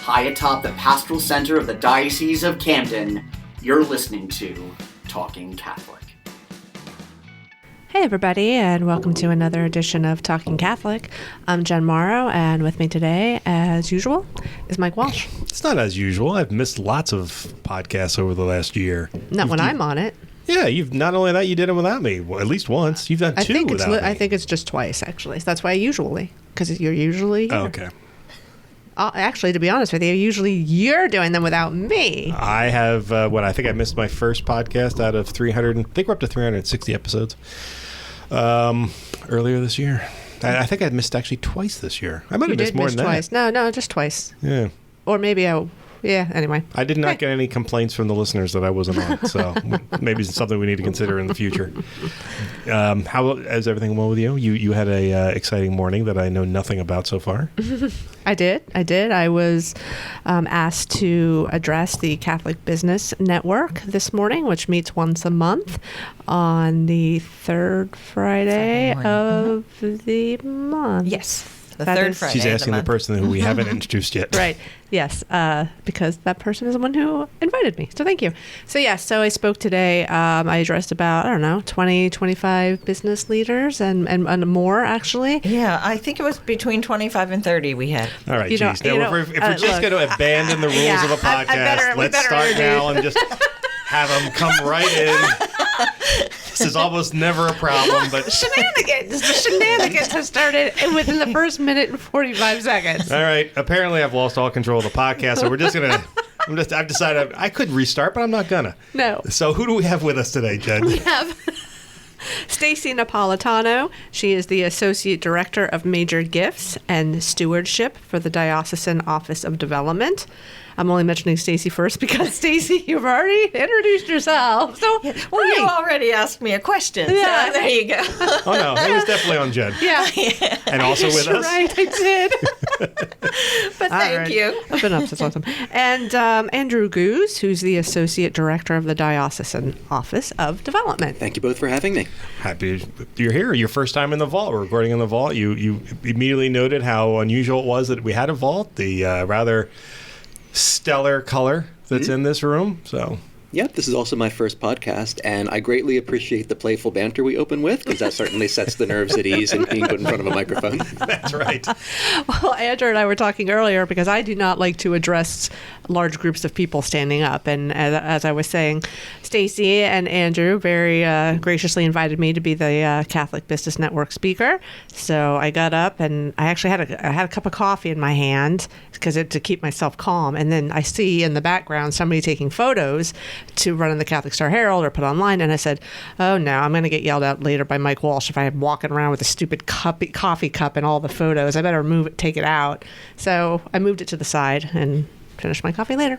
high atop the pastoral center of the Diocese of Camden, you're listening to Talking Catholic. Hey everybody, and welcome to another edition of Talking Catholic. I'm Jen Morrow, and with me today, as usual, is Mike Walsh. It's not as usual. I've missed lots of podcasts over the last year. Not when I'm on it. Yeah, you've not only that, you did it without me. Well, at least once. You've done two without me. I think it's just twice, actually. So that's why because you're usually here. Oh, okay. Actually, to be honest with you, usually you're doing them without me. I have, I think I missed my first podcast out of 300, I think we're up to 360 episodes earlier this year. I think I missed actually twice this year. I might have missed more than twice. that. No, just twice. Yeah. Or maybe anyway. I did not get any complaints from the listeners that I wasn't on, so maybe it's something we need to consider in the future. How is everything well with you? You had a exciting morning that I know nothing about so far. I did. I was asked to address the Catholic Business Network this morning, which meets once a month on the third Friday of the month. Yes. The third Friday. She's asking the person who we haven't introduced yet. Right. Yes. Because that person is the one who invited me. So thank you. So I spoke today. I addressed about, 20, 25 business leaders and more, actually. Yeah. I think it was between 25 and 30 we had. All right. If we're just going to abandon the rules of a podcast, let's start now and just have them come right in. This is almost never a problem, but shenanigans. The shenanigans have started within the first minute and 45 seconds. All right. Apparently, I've lost all control of the podcast, so we're just gonna. I've decided I could restart, but I'm not gonna. No. So who do we have with us today, Jen? We have Stacy Napolitano. She is the Associate Director of Major Gifts and Stewardship for the Diocesan Office of Development. I'm only mentioning Stacy first because, Stacy, you've already introduced yourself. So, you already asked me a question. Yeah. So there you go. Oh, no. It was definitely on Jen. Yeah. And also with us. Right, I did. But thank you. I've been up since awesome. And Andrew Goos, who's the Associate Director of the Diocesan Office of Development. Thank you both for having me. Happy you're here. Your first time in the vault. We're recording in the vault. You immediately noted how unusual it was that we had a vault. The rather stellar color that's in this room. So Yep, this is also my first podcast, and I greatly appreciate the playful banter we open with, because that certainly sets the nerves at ease in being put in front of a microphone. That's right. Well, Andrew and I were talking earlier, because I do not like to address large groups of people standing up. And as I was saying, Stacy and Andrew very graciously invited me to be the Catholic Business Network speaker. So I got up, and I actually had a cup of coffee in my hand to keep myself calm. And then I see in the background somebody taking photos to run in the Catholic Star Herald or put online. And I said, oh, no, I'm going to get yelled at later by Mike Walsh if I'm walking around with a stupid coffee cup and all the photos. I better take it out. So I moved it to the side and finished my coffee later.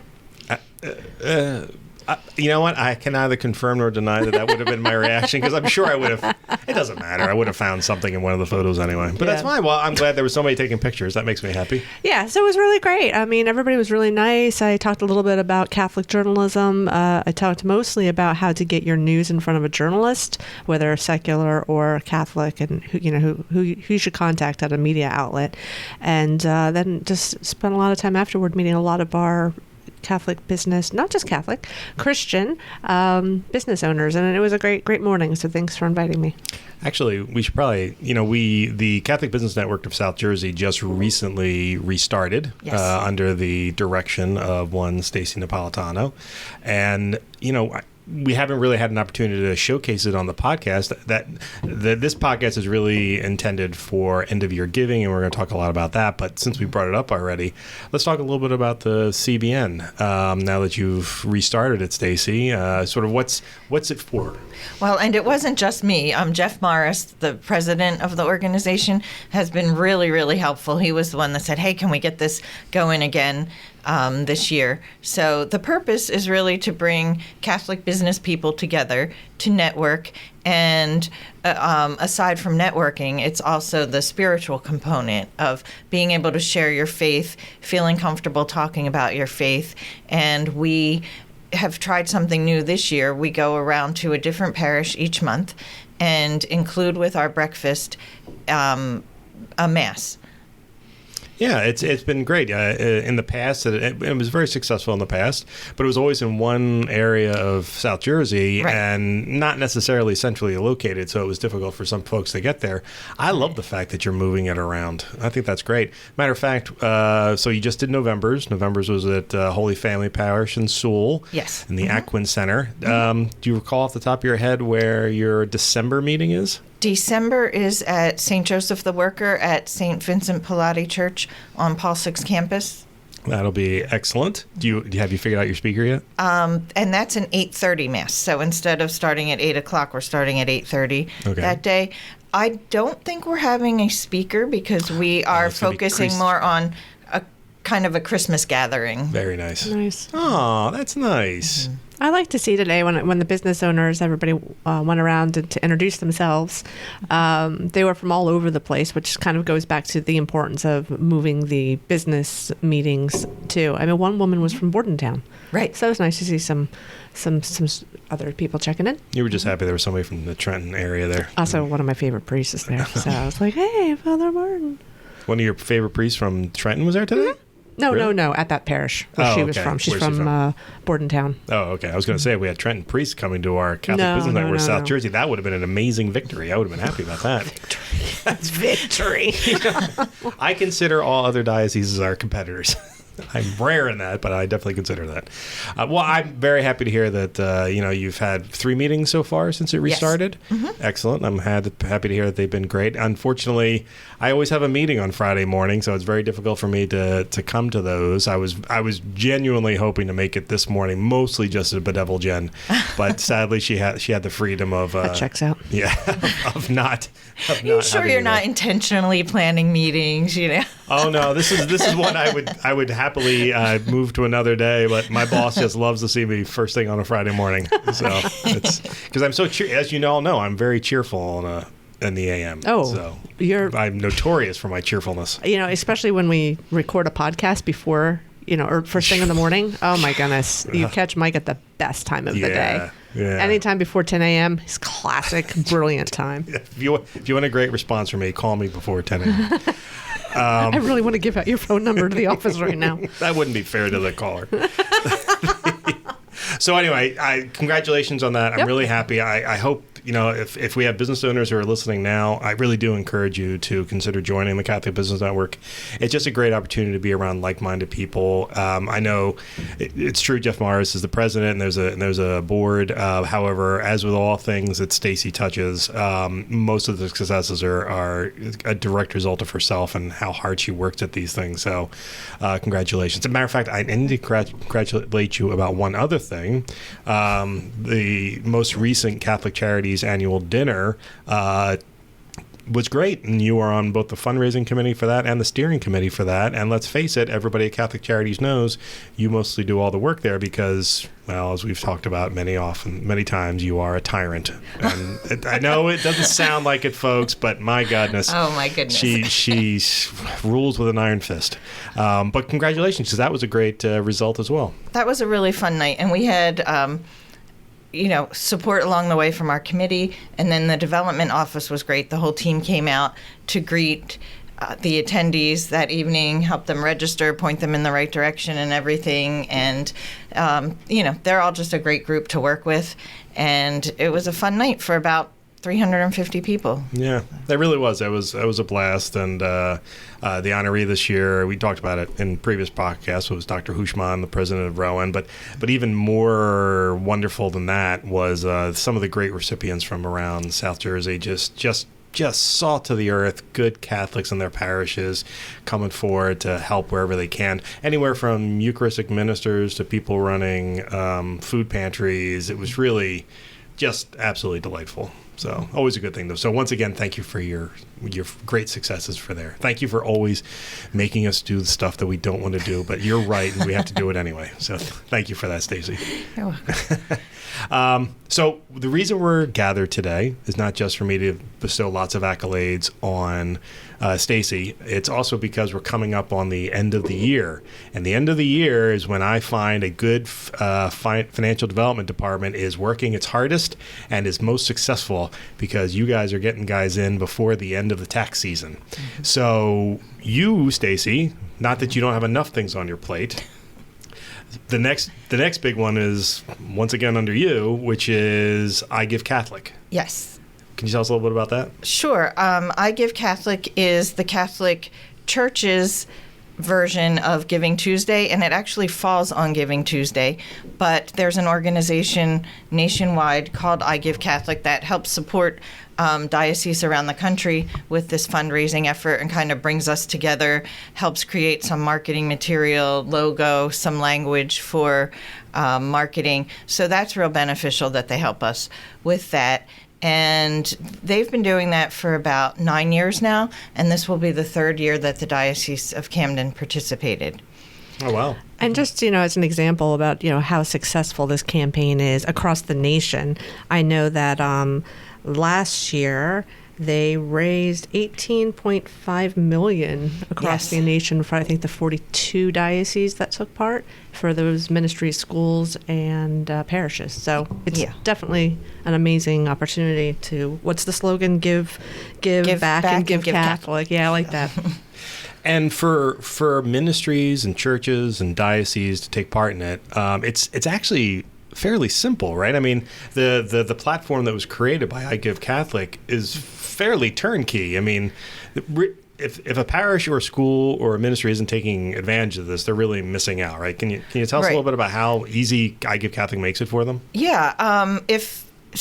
You know what? I can neither confirm nor deny that would have been my reaction, because I'm sure I would have. It doesn't matter. I would have found something in one of the photos anyway. But that's fine. Well, I'm glad there was somebody taking pictures. That makes me happy. Yeah, so it was really great. I mean, everybody was really nice. I talked a little bit about Catholic journalism. I talked mostly about how to get your news in front of a journalist, whether secular or Catholic, and who you should contact at a media outlet. And then just spent a lot of time afterward meeting a lot of our Catholic business, not just Catholic, Christian business owners. And it was a great morning. So thanks for inviting me. Actually, we should probably, the Catholic Business Network of South Jersey just recently restarted under the direction of one Stacy Napolitano. And, we haven't really had an opportunity to showcase it on the podcast. That this podcast is really intended for end-of-year giving, and we're going to talk a lot about that. But since we brought it up already, let's talk a little bit about the CBN. Now that you've restarted it, Stacy, sort of what's it for? Well, and it wasn't just me. Jeff Morris, the president of the organization, has been really, really helpful. He was the one that said, hey, can we get this going again this year? So the purpose is really to bring Catholic business people together to network. And aside from networking, it's also the spiritual component of being able to share your faith, feeling comfortable talking about your faith. And we have tried something new this year. We go around to a different parish each month and include with our breakfast a mass. Yeah, it's been great. In the past, it was very successful in the past, but it was always in one area of South Jersey and not necessarily centrally located, so it was difficult for some folks to get there. I love the fact that you're moving it around. I think that's great. Matter of fact, so you just did November's. November's was at Holy Family Parish in Sewell. Yes. In the Aquin Center. Do you recall off the top of your head where your December meeting is? December is at St. Joseph the Worker at St. Vincent Pallotti Church on Paul VI campus. That'll be excellent. Have you figured out your speaker yet? And that's an 8:30 Mass. So instead of starting at 8 o'clock, we're starting at 8:30 that day. I don't think we're having a speaker because we are focusing more on a kind of a Christmas gathering. Very nice. Nice. Oh, that's nice. Mm-hmm. I like to see today when the business owners, everybody went around to introduce themselves. They were from all over the place, which kind of goes back to the importance of moving the business meetings too. I mean, one woman was from Bordentown, Right. so it was nice to see some other people checking in. You were just happy there was somebody from the Trenton area there. Also, one of my favorite priests is there, so I was like, "Hey, Father Martin." One of your favorite priests from Trenton was there today? Mm-hmm. No, Really? no, at that parish where she was from. She's Where's she from Bordentown. Oh, okay. I was going to say we had Trenton priests coming to our Catholic Business Network, South Jersey. That would have been an amazing victory. I would have been happy about that. That's victory. I consider all other dioceses our competitors. I'm rare in that, but I definitely consider that. Well, I'm very happy to hear that you've had 3 meetings so far since it restarted. Yes. Mm-hmm. Excellent. I'm happy to hear that they've been great. Unfortunately, I always have a meeting on Friday morning, so it's very difficult for me to come to those. I was genuinely hoping to make it this morning, mostly just to bedevil Jen, but sadly she had the freedom of that checks out. Yeah, of not. You sure you're not intentionally planning meetings? Oh no, this is one I would happily move to another day, but my boss just loves to see me first thing on a Friday morning. So it's because I'm so as you all know, I'm very cheerful in the AM. Oh, so I'm notorious for my cheerfulness. Especially when we record a podcast before, or first thing in the morning. Oh my goodness, you catch Mike at the best time of the day. Yeah. Anytime before 10 a.m. is classic, brilliant time. If you want a great response from me, call me before 10 a.m. I really want to give out your phone number to the office right now. That wouldn't be fair to the caller. So anyway, congratulations on that. I'm really happy. I hope, if we have business owners who are listening now, I really do encourage you to consider joining the Catholic Business Network. It's just a great opportunity to be around like-minded people. I know it's true Jeff Morris is the president and there's a board. However, as with all things that Stacy touches, most of the successes are a direct result of herself and how hard she works at these things. So congratulations. As a matter of fact, I need to congratulate you about one other thing. The most recent Catholic Charities annual dinner was great, and you are on both the fundraising committee for that and the steering committee for that. And let's face it, everybody at Catholic Charities knows you mostly do all the work there because, well, as we've talked about many times, you are a tyrant. And I know it doesn't sound like it, folks, but my goodness. Oh, my goodness. She rules with an iron fist. But congratulations, because that was a great result as well. That was a really fun night, and we had support along the way from our committee, and then the development office was great. The whole team came out to greet the attendees that evening, help them register, point them in the right direction and everything. And, they're all just a great group to work with. And it was a fun night for about 350 people. Yeah, that really was. It was a blast. And the honoree this year, we talked about it in previous podcasts, was Dr. Hushman, the president of Rowan. But even more wonderful than that was some of the great recipients from around South Jersey, just salt to the earth, good Catholics in their parishes coming forward to help wherever they can. Anywhere from Eucharistic ministers to people running food pantries. It was really just absolutely delightful. So always a good thing, though. So once again, thank you for your great successes for there. Thank you for always making us do the stuff that we don't want to do, but you're right, and we have to do it anyway. So thank you for that, Stacy. You're welcome. So the reason we're gathered today is not just for me to bestow lots of accolades on Stacy. It's also because we're coming up on the end of the year. And the end of the year is when I find a good financial development department is working its hardest and is most successful deal because you guys are getting guys in before the end of the tax season. So you, Stacy, not that you don't have enough things on your plate, the next big one is once again under you, which is I Give Catholic. Yes. Can you tell us a little bit about that? Sure. I Give Catholic is the Catholic Church's version of Giving Tuesday, and it actually falls on Giving Tuesday. But there's an organization nationwide called I Give Catholic that helps support dioceses around the country with this fundraising effort and kind of brings us together, helps create some marketing material, logo, some language for marketing. So that's real beneficial that they help us with that. And they've been doing that for about 9 years now, and this will be the third year that the Diocese of Camden participated. Oh, wow. And just, as an example about, how successful this campaign is across the nation, I know that last year they raised $18.5 million across the nation for, I think, the 42 dioceses that took part for those ministries, schools, and parishes. So it's definitely an amazing opportunity to, what's the slogan? Give back and give Catholic. Yeah, I like that. And for ministries and churches and dioceses to take part in it, it's actually fairly simple, right? I mean, the platform that was created by I Give Catholic is fairly turnkey. I mean, if a parish or a school or a ministry isn't taking advantage of this, they're really missing out, right? Can you tell us a little bit about how easy I Give Catholic makes it for them? Yeah.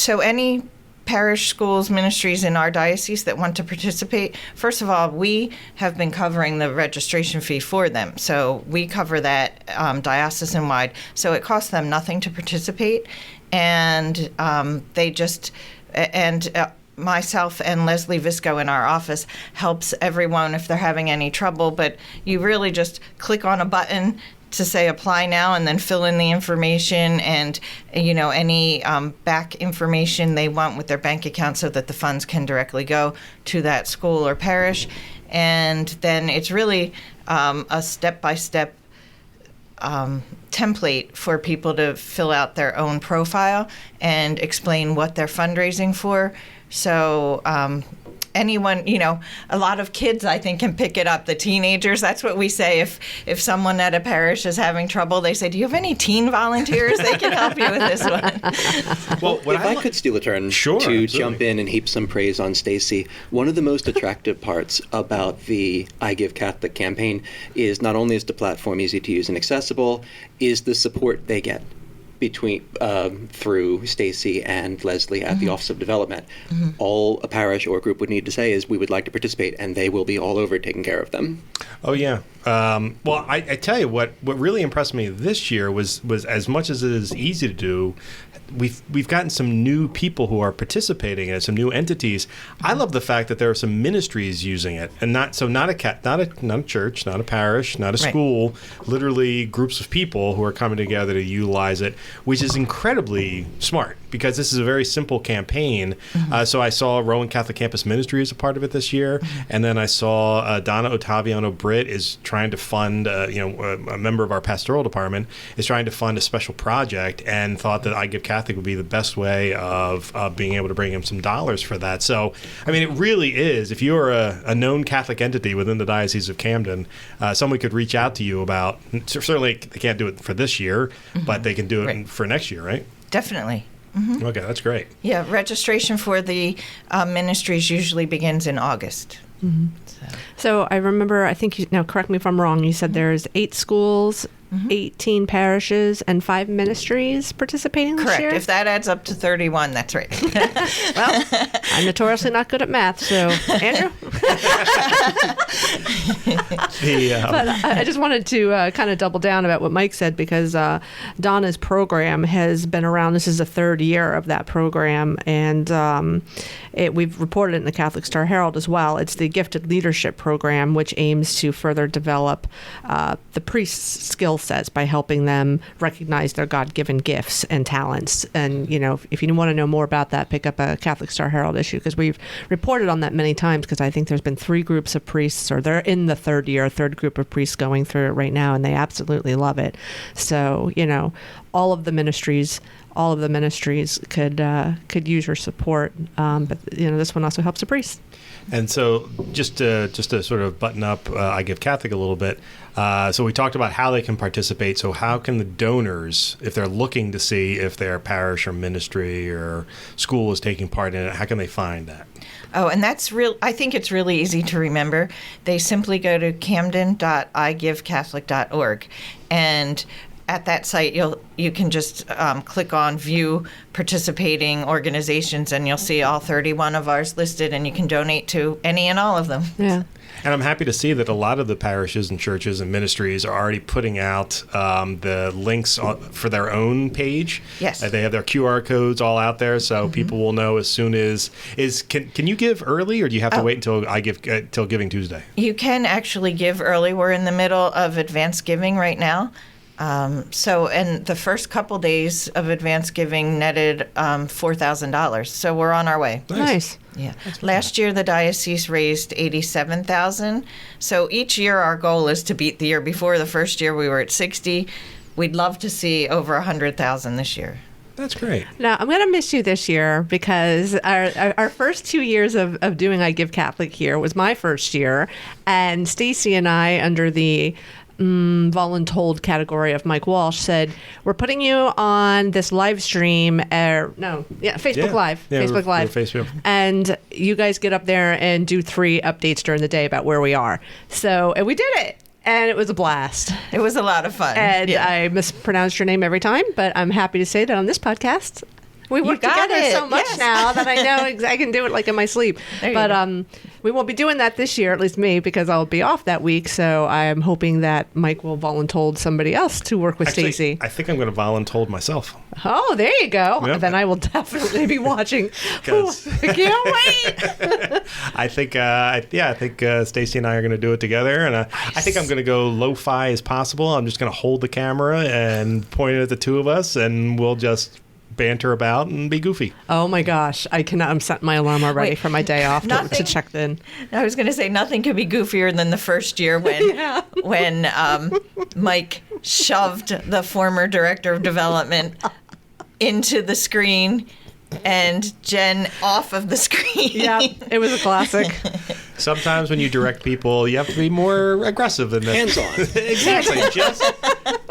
Any parish, schools, ministries in our diocese that want to participate, first of all, we have been covering the registration fee for them. So we cover that diocesan-wide. So it costs them nothing to participate. And myself and Leslie Visco in our office helps everyone if they're having any trouble. But you really just click on a button to say apply now and then fill in the information and any back information they want with their bank account so that the funds can directly go to that school or parish. And then it's really a step-by-step template for people to fill out their own profile and explain what they're fundraising for. So anyone, a lot of kids, I think, can pick it up. The teenagers, that's what we say. If someone at a parish is having trouble, they say, do you have any teen volunteers? They can help you with this one. Well, if I could steal a turn to absolutely. Jump in and heap some praise on Stacy, one of the most attractive parts about the I Give Catholic campaign is not only is the platform easy to use and accessible, is the support they get through Stacy and Leslie at the Office of Development. All a parish or a group would need to say is, we would like to participate, and they will be all over taking care of them. Oh, yeah. Well, I tell you what really impressed me this year was as much as it is easy to do, we've gotten some new people who are participating in it, some new entities. I love the fact that there are some ministries using it, and not a church, not a parish, not a school, literally groups of people who are coming together to utilize it, which is incredibly smart because this is a very simple campaign. So I saw Rowan Catholic Campus Ministry as a part of it this year, and then I saw Donna Ottaviano Britt is trying to fund, a member of our pastoral department is trying to fund a special project, and thought that I Give Catholic would be the best way of being able to bring him some dollars for that. So, I mean, it really is. If you're a known Catholic entity within the Diocese of Camden, someone could reach out to you about. Certainly, they can't do it for this year, but they can do it for next year, right? Definitely. Okay, that's great. Yeah, registration for the ministries usually begins in August. So I remember, I think, now correct me if I'm wrong, you said there's 8 schools, 18 parishes, and 5 ministries participating this year? Correct. If that adds up to 31, that's right. Well, I'm notoriously not good at math, so Andrew? But I just wanted to kind of double down about what Mike said, because Donna's program has been around. This is the 3rd year of that program, and we've reported it in the Catholic Star Herald as well. It's the Gifted Leadership Program, which aims to further develop the priest's skill sets by helping them recognize their God-given gifts and talents. And, if you want to know more about that, pick up a Catholic Star Herald issue, because we've reported on that many times, because I think there's been 3 groups of priests, or they're in the 3rd year, 3rd group of priests going through it right now, and they absolutely love it. So, all of the ministries could use your support. But this one also helps the priests. And so just to sort of button up I Give Catholic a little bit, so we talked about how they can participate. So how can the donors, if they're looking to see if their parish or ministry or school is taking part in it, how can they find that? Oh, and that's I think it's really easy to remember. They simply go to camden.igivecatholic.org, and at that site, you can just click on View Participating Organizations, and you'll see all 31 of ours listed, and you can donate to any and all of them. Yeah. And I'm happy to see that a lot of the parishes and churches and ministries are already putting out the links for their own page. Yes. They have their QR codes all out there, so people will know as soon as Can you give early, or do you have to wait until till Giving Tuesday? You can actually give early. We're in the middle of advanced giving right now. And the first couple days of advanced giving netted $4,000. So we're on our way. Nice. Yeah. Last year the diocese raised $87,000. So each year our goal is to beat the year before. The first year we were at 60. We'd love to see over 100,000 this year. That's great. Now, I'm going to miss you this year because our first 2 years of doing I Give Catholic here was my first year. And Stacy and I, under the voluntold category of Mike Walsh, said, we're putting you on this live stream, Facebook Live. Yeah, Facebook Live. Facebook. And you guys get up there and do 3 updates during the day about where we are. And we did it. And it was a blast. It was a lot of fun. And I mispronounced your name every time, but I'm happy to say that on this podcast, we work together so much now that I know I can do it like in my sleep. But we won't be doing that this year, at least me, because I'll be off that week. So I'm hoping that Mike will voluntold somebody else to work with Stacy. I think I'm going to voluntold myself. Oh, there you go. Yep. Then I will definitely be watching. I can't wait. I think Stacy and I are going to do it together, and I think I'm going to go lo-fi as possible. I'm just going to hold the camera and point it at the two of us, and we'll just banter about and be goofy. Oh my gosh, I cannot. I'm setting my alarm already for my day off to check in. I was going to say nothing could be goofier than the first year when Mike shoved the former director of development into the screen and Jen off of the screen. Yeah, it was a classic. Sometimes when you direct people, you have to be more aggressive than that. Hands-on. Exactly.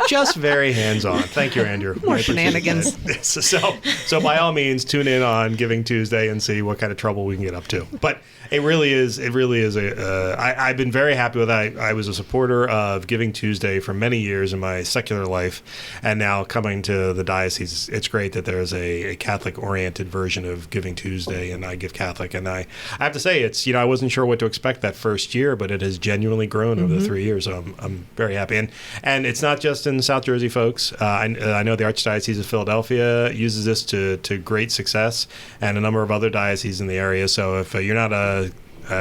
Just very hands-on. Thank you, Andrew. More shenanigans. So by all means, tune in on Giving Tuesday and see what kind of trouble we can get up to. But it really is I've been very happy with that. I was a supporter of Giving Tuesday for many years in my secular life, and now coming to the diocese, it's great that there's a Catholic-oriented version of Giving Tuesday and I Give Catholic. And I have to say, it's I wasn't sure what to expect that first year, but it has genuinely grown over the 3 years. So I'm very happy. And it's not just in South Jersey, folks. I know the Archdiocese of Philadelphia uses this to great success, and a number of other dioceses in the area. So if you're not a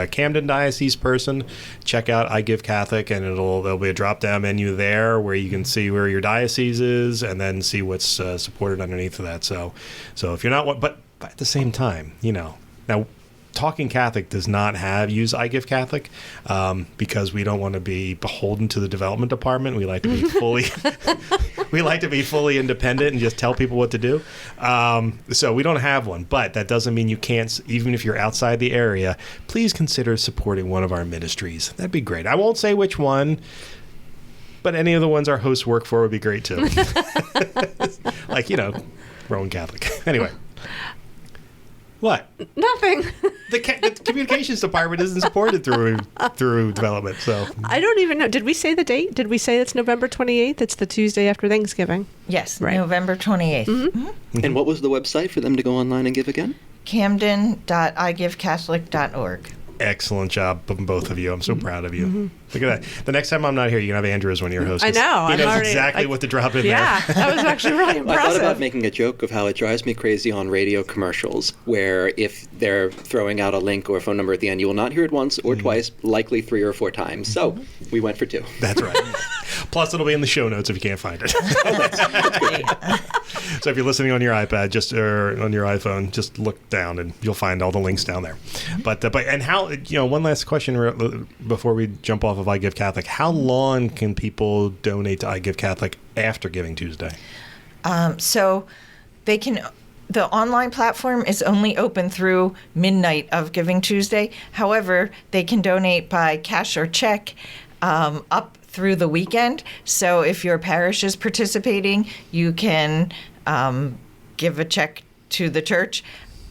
Camden Diocese person, check out I Give Catholic, and there'll be a drop-down menu there where you can see where your diocese is and then see what's supported underneath of that. So if you're not but at the same time, now Talking Catholic does not use I Give Catholic because we don't want to be beholden to the development department. We like to be fully independent and just tell people what to do. So we don't have one, but that doesn't mean you can't. Even if you're outside the area, please consider supporting one of our ministries. That'd be great. I won't say which one, but any of the ones our hosts work for would be great too. Like Roman Catholic. Anyway. What? Nothing. The communications department isn't supported through development, so I don't even know. Did we say the date? Did we say it's November 28th? It's the Tuesday after Thanksgiving. Yes, right. November 28th. Mm-hmm. And what was the website for them to go online and give again? Camden.igivecatholic.org. Excellent job from both of you. I'm so proud of you. Mm-hmm. Look at that. The next time I'm not here, you can have Andrew as one of your hosts. I know. He knows exactly what to drop in there. Yeah, that was actually really impressive. I thought about making a joke of how it drives me crazy on radio commercials, where if they're throwing out a link or a phone number at the end, you will not hear it once or twice, likely 3 or 4 times. So we went for 2. That's right. Plus, it'll be in the show notes if you can't find it. So if you're listening on your iPad, or on your iPhone, just look down and you'll find all the links down there. But how, one last question before we jump off of I Give Catholic. How long can people donate to I Give Catholic after Giving Tuesday? So they can. The online platform is only open through midnight of Giving Tuesday. However, they can donate by cash or check up through the weekend. So if your parish is participating, you can give a check to the church.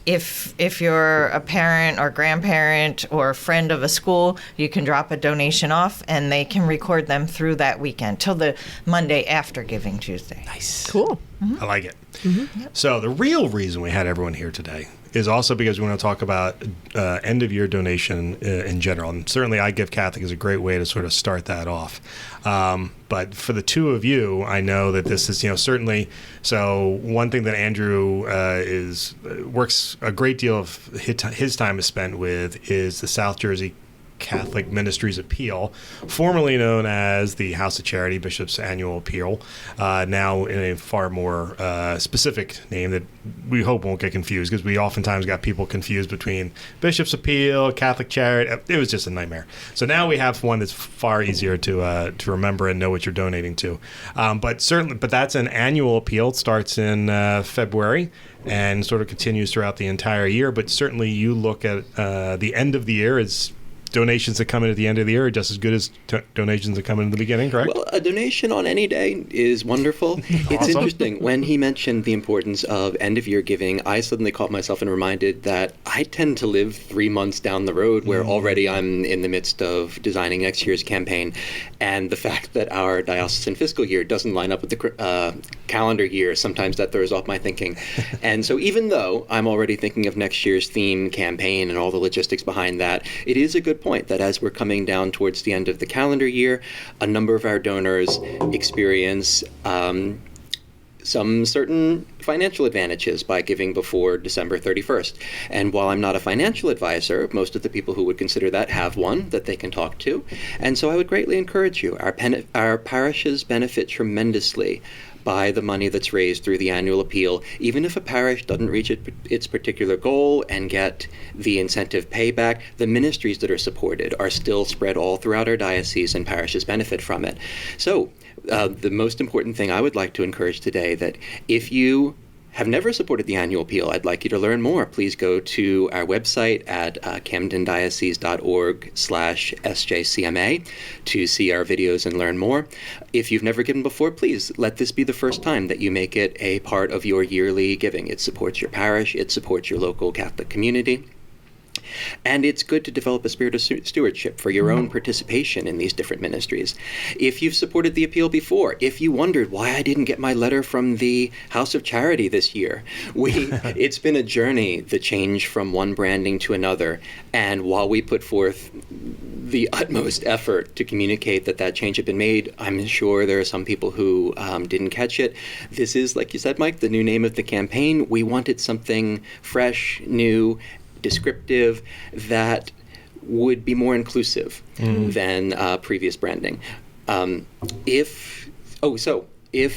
If you're a parent or grandparent or friend of a school, you can drop a donation off, and they can record them through that weekend till the Monday after Giving Tuesday. Nice. Cool. I like it. So the real reason we had everyone here today is also because we want to talk about end-of-year donation in general. And certainly I Give Catholic is a great way to sort of start that off. But for the two of you, I know that this is, certainly, so one thing that Andrew works a great deal of his time is spent with is the South Jersey Catholic Ministries Appeal, formerly known as the House of Charity Bishop's Annual Appeal, now in a far more specific name that we hope won't get confused, because we oftentimes got people confused between Bishop's Appeal, Catholic Charity. It was just a nightmare. So now we have one that's far easier to remember and know what you're donating to. But that's an annual appeal. It starts in February and sort of continues throughout the entire year. But certainly you look at the end of the year as donations that come in at the end of the year are just as good as donations that come in the beginning, correct? Well, a donation on any day is wonderful. It's interesting. When he mentioned the importance of end-of-year giving, I suddenly caught myself and reminded that I tend to live 3 months down the road where already I'm in the midst of designing next year's campaign. And the fact that our diocesan fiscal year doesn't line up with the calendar year, sometimes that throws off my thinking. And so even though I'm already thinking of next year's theme campaign and all the logistics behind that, it is a good point that as we're coming down towards the end of the calendar year, a number of our donors experience some certain financial advantages by giving before December 31st. And while I'm not a financial advisor, most of the people who would consider that have one that they can talk to. And so I would greatly encourage you. Our parishes benefit tremendously by the money that's raised through the annual appeal. Even if a parish doesn't reach its particular goal and get the incentive payback, the ministries that are supported are still spread all throughout our diocese, and parishes benefit from it. So the most important thing I would like to encourage today, that if you have never supported the annual appeal, I'd like you to learn more. Please go to our website at camdendiocese.org/SJCMA to see our videos and learn more. If you've never given before, please let this be the first time that you make it a part of your yearly giving. It supports your parish, it supports your local Catholic community. And it's good to develop a spirit of stewardship for your own participation in these different ministries. If you've supported the appeal before, if you wondered why I didn't get my letter from the House of Charity this year, it's been a journey, the change from one branding to another. And while we put forth the utmost effort to communicate that change had been made, I'm sure there are some people who didn't catch it. This is, like you said, Mike, the new name of the campaign. We wanted something fresh, new, descriptive, that would be more inclusive than previous branding. If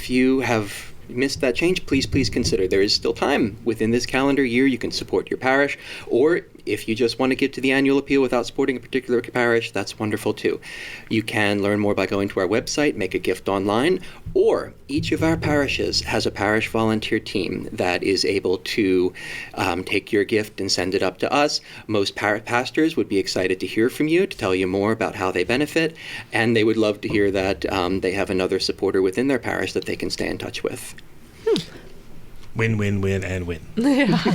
you have missed that change, please consider there is still time within this calendar year. You can support your parish, or if you just want to give to the annual appeal without supporting a particular parish, that's wonderful too. You can learn more by going to our website, make a gift online, or each of our parishes has a parish volunteer team that is able to take your gift and send it up to us. Most pastors would be excited to hear from you, to tell you more about how they benefit, and they would love to hear that they have another supporter within their parish that they can stay in touch with. Win, win, win, and win. Yeah.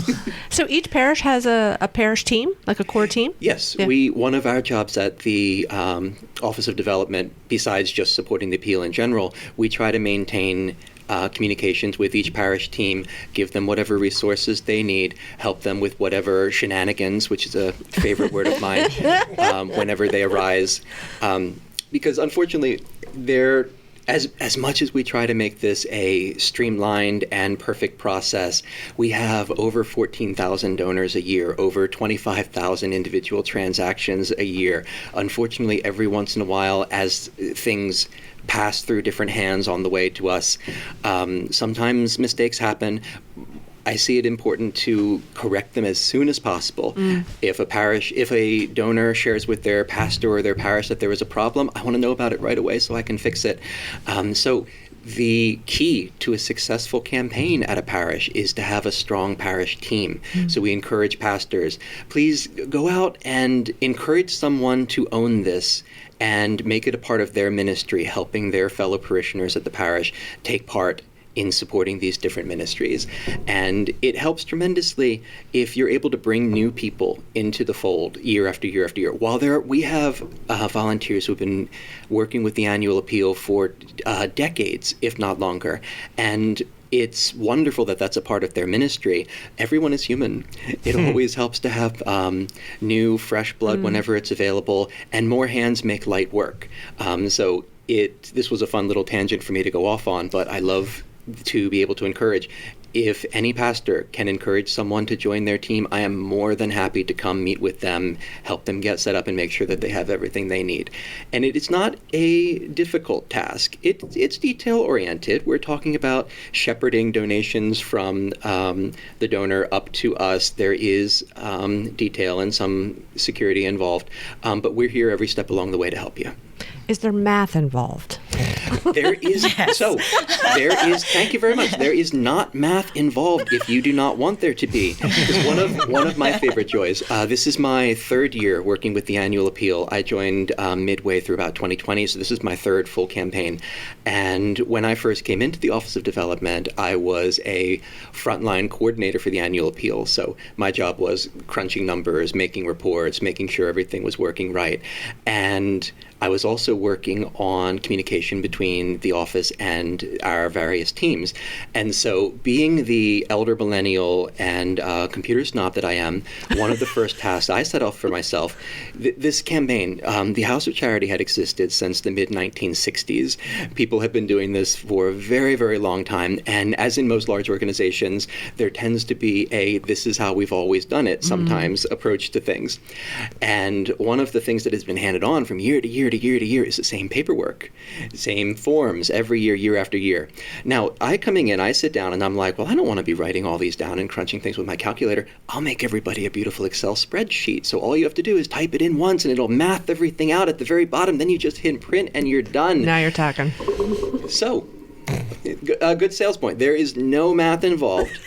So each parish has a parish team, like a core team? Yes. Yeah. One of our jobs at the Office of Development, besides just supporting the appeal in general, we try to maintain communications with each parish team, give them whatever resources they need, help them with whatever shenanigans, which is a favorite word of mine, whenever they arise. Because unfortunately, as much as we try to make this a streamlined and perfect process, we have over 14,000 donors a year, over 25,000 individual transactions a year. Unfortunately, every once in a while, as things pass through different hands on the way to us, sometimes mistakes happen. I see it important to correct them as soon as possible. If a donor shares with their pastor or their parish that there is a problem, I want to know about it right away so I can fix it. So the key to a successful campaign at a parish is to have a strong parish team. So we encourage pastors, please go out and encourage someone to own this and make it a part of their ministry, helping their fellow parishioners at the parish take part in supporting these different ministries. And it helps tremendously if you're able to bring new people into the fold year after year after year. While we have volunteers who've been working with the annual appeal for decades, if not longer, and it's wonderful that that's a part of their ministry. Everyone is human. It always helps to have new, fresh blood whenever it's available, and more hands make light work. So this was a fun little tangent for me to go off on, but I love to be able to encourage. If any pastor can encourage someone to join their team, I am more than happy to come meet with them, help them get set up, and make sure that they have everything they need. And it's not a difficult task. It's detail-oriented. We're talking about shepherding donations from the donor up to us. There is detail and some security involved, but we're here every step along the way to help you. Is there math involved? There is. Yes. So there is. Thank you very much. There is not math involved if you do not want there to be. It's one of my favorite joys. This is my third year working with the annual appeal. I joined midway through about 2020, so this is my third full campaign. And when I first came into the Office of Development, I was a frontline coordinator for the annual appeal. So my job was crunching numbers, making reports, making sure everything was working right, and I was also working on communication between the office and our various teams. And so being the elder millennial and computer snob that I am, one of the first tasks I set off for myself, this campaign, the House of Charity had existed since the mid-1960s. People have been doing this for a very, very long time. And as in most large organizations, there tends to be a this is how we've always done it sometimes approach to things. And one of the things that has been handed on from year to year to year to year is the same paperwork, same forms every year, year after year. Now, coming in, I sit down and I'm like, well, I don't want to be writing all these down and crunching things with my calculator. I'll make everybody a beautiful Excel spreadsheet. So all you have to do is type it in once and it'll math everything out at the very bottom. Then you just hit print and you're done. Now you're talking. So, a good sales point. There is no math involved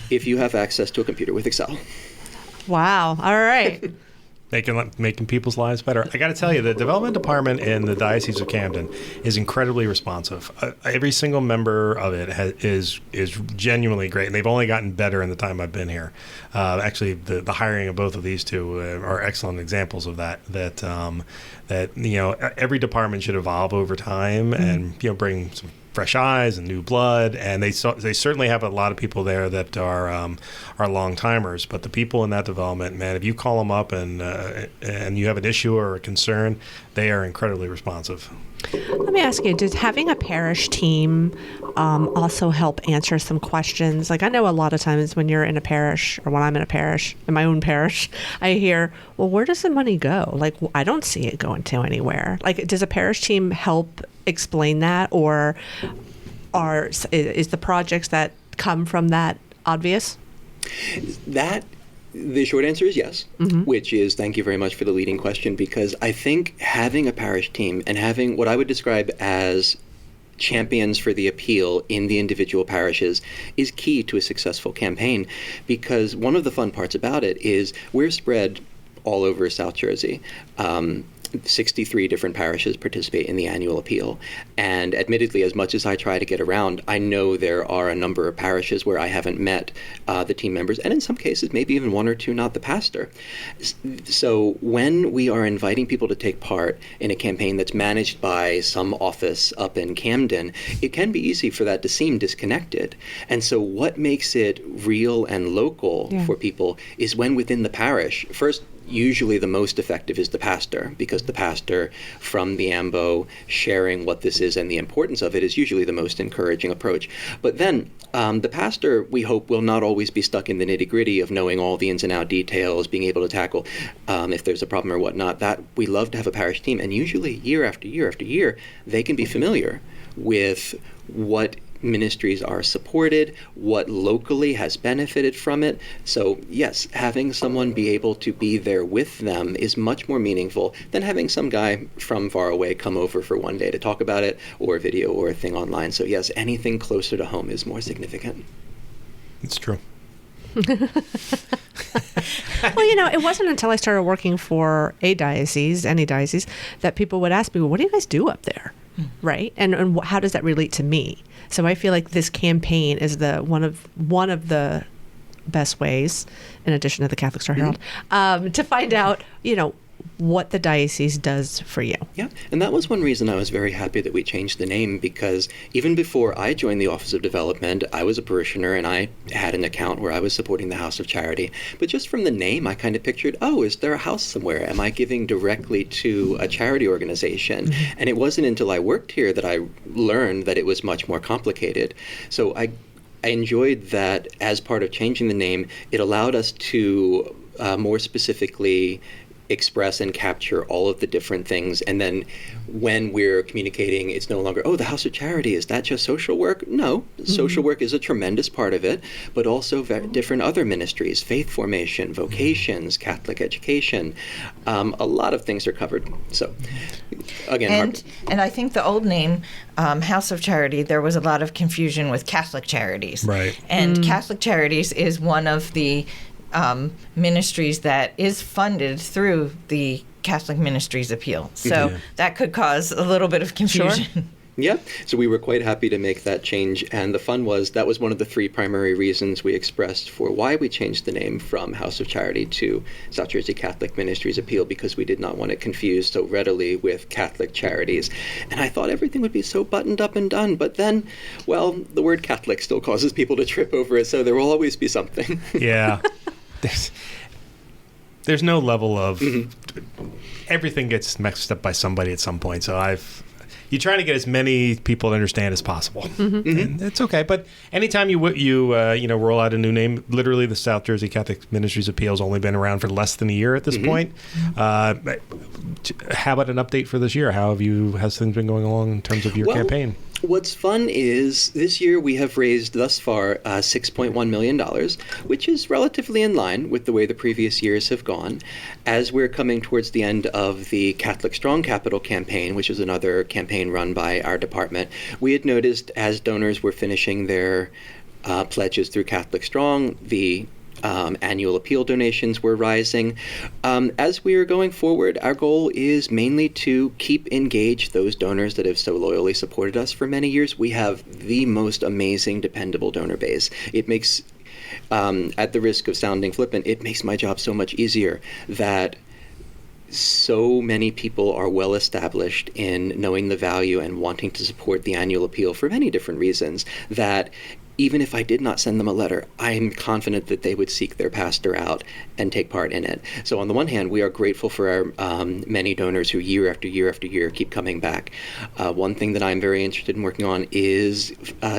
if you have access to a computer with Excel. Wow. All right. Making people's lives better. I got to tell you, the development department in the Diocese of Camden is incredibly responsive. Every single member of it is genuinely great, and they've only gotten better in the time I've been here. Actually, the hiring of both of these two are excellent examples of that. That every department should evolve over time and bring some fresh eyes and new blood, and they certainly have a lot of people there that are long timers. But the people in that development, man, if you call them up and you have an issue or a concern, they are incredibly responsive. Let me ask you, does having a parish team also help answer some questions? Like, I know a lot of times when you're in a parish, or when I'm in a parish, in my own parish, I hear, well, where does the money go? Like, I don't see it going to anywhere. Like, does a parish team help explain that, or is the projects that come from that obvious? The short answer is yes, which is thank you very much for the leading question, because I think having a parish team and having what I would describe as champions for the appeal in the individual parishes is key to a successful campaign, because one of the fun parts about it is we're spread all over South Jersey. 63 different parishes participate in the annual appeal. And admittedly, as much as I try to get around, I know there are a number of parishes where I haven't met the team members, and in some cases, maybe even one or two, not the pastor. So when we are inviting people to take part in a campaign that's managed by some office up in Camden, it can be easy for that to seem disconnected. And so what makes it real and local for people is when within the parish, first, usually the most effective is the pastor, because the pastor from the AMBO sharing what this is and the importance of it is usually the most encouraging approach. But then the pastor, we hope, will not always be stuck in the nitty-gritty of knowing all the ins and out details, being able to tackle if there's a problem or whatnot. That we love to have a parish team, and usually year after year after year, they can be familiar with what ministries are supported, what locally has benefited from it. So yes, having someone be able to be there with them is much more meaningful than having some guy from far away come over for one day to talk about it, or a video or a thing online. So yes, anything closer to home is more significant. It's true. Well, it wasn't until I started working for any diocese, that people would ask me, well, what do you guys do up there? Right? And how does that relate to me? So I feel like this campaign is one of the best ways, in addition to the Catholic Star Herald, to find out, what the diocese does for you. Yeah, and that was one reason I was very happy that we changed the name, because even before I joined the Office of Development, I was a parishioner and I had an account where I was supporting the House of Charity. But just from the name, I kind of pictured, is there a house somewhere? Am I giving directly to a charity organization? Mm-hmm. And it wasn't until I worked here that I learned that it was much more complicated. So I enjoyed that as part of changing the name, it allowed us to more specifically express and capture all of the different things. And then when we're communicating, it's no longer, the House of Charity, is that just social work? No, social work is a tremendous part of it, but also different other ministries, faith formation, vocations, Catholic education. A lot of things are covered. So again, and I think the old name, House of Charity, there was a lot of confusion with Catholic Charities. Right. And Catholic Charities is one of the ministries that is funded through the Catholic Ministries Appeal. So that could cause a little bit of confusion. Sure. Yeah, so we were quite happy to make that change, and the fun was that was one of the three primary reasons we expressed for why we changed the name from House of Charity to South Jersey Catholic Ministries Appeal, because we did not want it confused so readily with Catholic charities. And I thought everything would be so buttoned up and done, but then, the word Catholic still causes people to trip over it, so there will always be something. Yeah. There's no level of everything gets mixed up by somebody at some point. So you're trying to get as many people to understand as possible, and it's okay. But anytime you roll out a new name, literally the South Jersey Catholic Ministries Appeal has only been around for less than a year at this point. How about an update for this year? Has things been going along in terms of your campaign? What's fun is this year we have raised thus far $6.1 million, which is relatively in line with the way the previous years have gone. As we're coming towards the end of the Catholic Strong Capital campaign, which is another campaign run by our department, we had noticed as donors were finishing their pledges through Catholic Strong, the annual appeal donations were rising. As we are going forward, our goal is mainly to keep engaged those donors that have so loyally supported us for many years. We have the most amazing, dependable donor base. It makes, at the risk of sounding flippant, it makes my job so much easier that so many people are well established in knowing the value and wanting to support the annual appeal for many different reasons, that even if I did not send them a letter, I'm confident that they would seek their pastor out and take part in it. So on the one hand, we are grateful for our many donors who year after year after year keep coming back. One thing that I'm very interested in working on is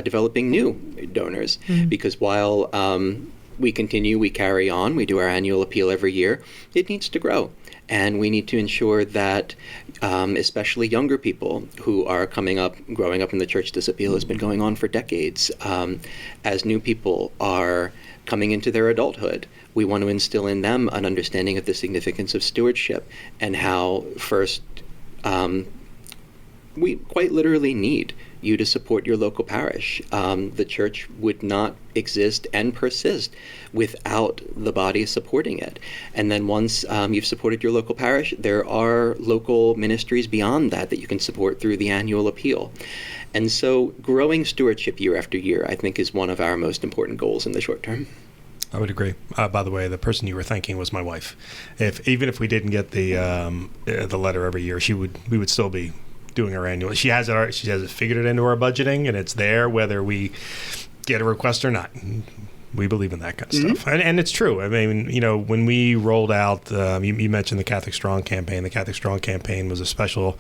developing new donors, because while we carry on, we do our annual appeal every year, it needs to grow. And we need to ensure that especially younger people who are growing up in the church, this appeal has been going on for decades. As new people are coming into their adulthood, we want to instill in them an understanding of the significance of stewardship and how first we quite literally need you to support your local parish. The church would not exist and persist without the body supporting it. And then once you've supported your local parish, there are local ministries beyond that you can support through the annual appeal. And so growing stewardship year after year, I think, is one of our most important goals in the short term. I would agree. By the way, the person you were thanking was my wife. Even if we didn't get the letter every year, we would still be doing our annual. She has it figured it into our budgeting, and it's there whether we get a request or not. We believe in that kind of stuff. And it's true. I mean, when we rolled out, you mentioned the Catholic Strong campaign. The Catholic Strong campaign was a special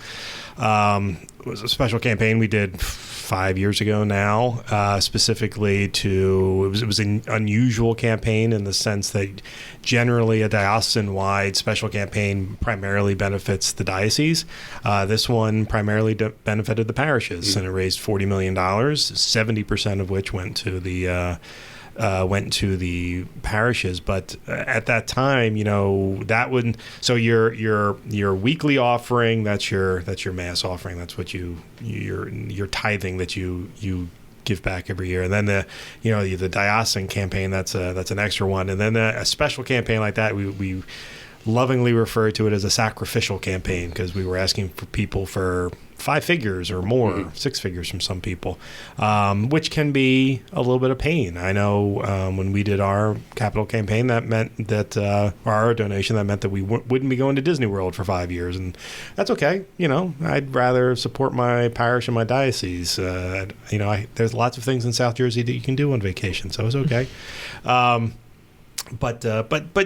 campaign we did 5 years ago now, specifically it was an unusual campaign in the sense that generally a diocesan-wide special campaign primarily benefits the diocese. This one primarily benefited the parishes, and it raised $40 million, 70% of which went to the parishes. But at that time, that would, so your weekly offering, that's your mass offering, that's what your tithing that you give back every year. And then the diocesan campaign, that's an extra one. And then a special campaign like that, we lovingly refer to it as a sacrificial campaign, because we were asking for people for 5 figures or more, 6 figures from some people, which can be a little bit of pain. I know when we did our capital campaign, that meant that, or our donation, that meant that we wouldn't be going to Disney World for 5 years. And that's okay. I'd rather support my parish and my diocese. There's lots of things in South Jersey that you can do on vacation, so it's okay. But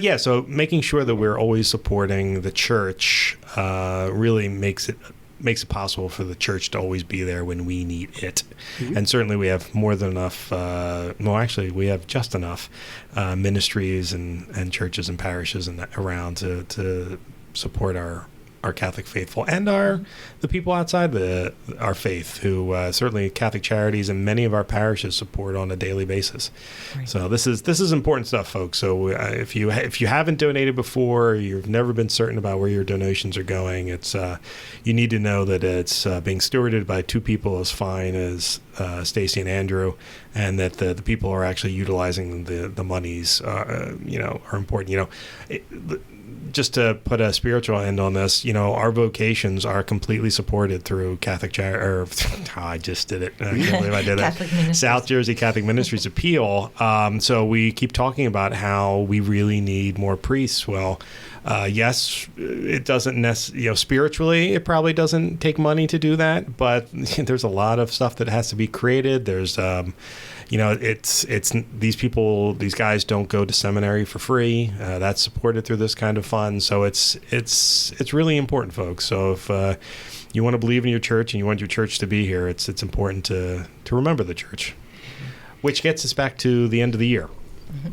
yeah, so making sure that we're always supporting the church really makes it possible for the church to always be there when we need it. And certainly we have more than enough, we have just enough ministries and churches and parishes around to support our Catholic faithful and the people outside our faith, who certainly Catholic Charities and many of our parishes support on a daily basis. Right. So this is important stuff, folks. So if you haven't donated before, you've never been certain about where your donations are going, it's you need to know that it's being stewarded by 2 people as fine as Stacy and Andrew, and that the people who are actually utilizing the monies are important. Just to put a spiritual end on this, our vocations are completely supported through Catholic I just did it. I can't believe I did that. South Jersey Catholic Ministries appeal. So we keep talking about how we really need more priests. Well, yes, it doesn't spiritually, it probably doesn't take money to do that, but there's a lot of stuff that has to be created. There's it's these guys don't go to seminary for free. That's supported through this kind of fund. So it's really important, folks. So if you want to believe in your church and you want your church to be here, it's important to remember the church, which gets us back to the end of the year. Mm-hmm.